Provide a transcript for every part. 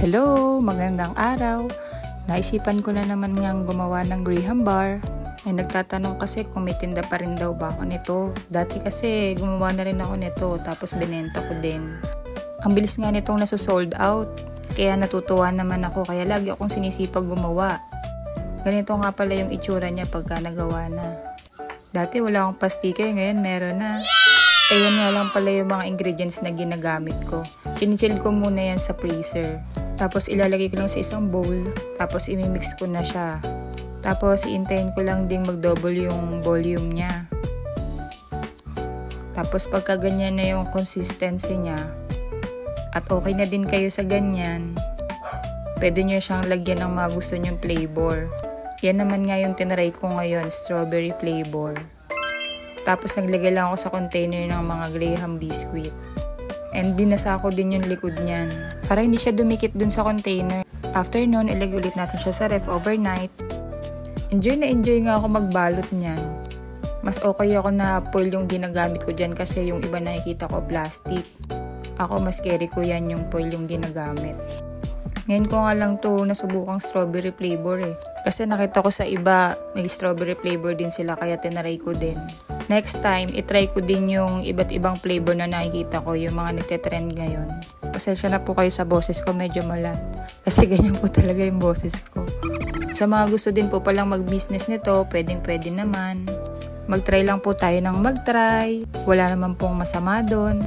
Hello! Magandang araw! Naisipan ko na naman ngang gumawa ng Graham bar. Ay nagtatanong kasi kung may tinda pa rin daw ba ako nito. Dati kasi gumawa na rin ako nito tapos binenta ko din. Ang bilis nga nitong nasosold out. Kaya natutuwa naman ako kaya lagi akong sinisipag gumawa. Ganito nga pala yung itsura niya pagka nagawa na. Dati wala akong pa-sticker, ngayon meron na. Ayan nga lang pala yung mga ingredients na ginagamit ko. Chinichill ko muna yan sa freezer. Tapos ilalagay ko lang sa isang bowl. Tapos imimix ko na siya. Tapos iintayin ko lang ding mag-double yung volume niya. Tapos pagka ganyan na yung consistency niya, at okay na din kayo sa ganyan, pwede nyo siyang lagyan ng mga gusto nyong flavor. Yan naman nga yung tinaray ko ngayon, strawberry flavor. Tapos naglagay lang ako sa container ng mga Graham biscuit. And binasa ko din yung likod niyan para hindi siya dumikit dun sa container. After nun, ilagay ulit natin siya sa ref overnight. Enjoy nga ako magbalot niyan. Mas okay ako na foil yung ginagamit ko dyan kasi yung iba nakikita ko plastic. Ako mas carry ko yan yung foil yung ginagamit. Ngayon ko nga lang to nasubukang strawberry flavor eh. Kasi nakita ko sa iba may strawberry flavor din sila kaya tinaray ko din. Next time, itry ko din yung iba't ibang flavor na nakikita ko, yung mga nagte-trend ngayon. Pasensya na po kayo sa boses ko, medyo malat. Kasi ganyan po talaga yung boses ko. Sa mga gusto din po palang mag-business nito, pwede naman. Mag-try lang po tayo ng mag-try. Wala naman pong masama doon.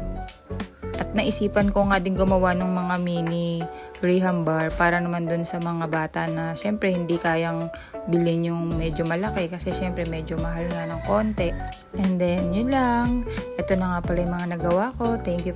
At naisipan ko nga din gumawa ng mga mini Graham bar para naman dun sa mga bata na syempre hindi kayang bilhin yung medyo malaki kasi syempre medyo mahal nga ng konti. And then yun lang. Ito na nga pala yung mga nagawa ko. Thank you.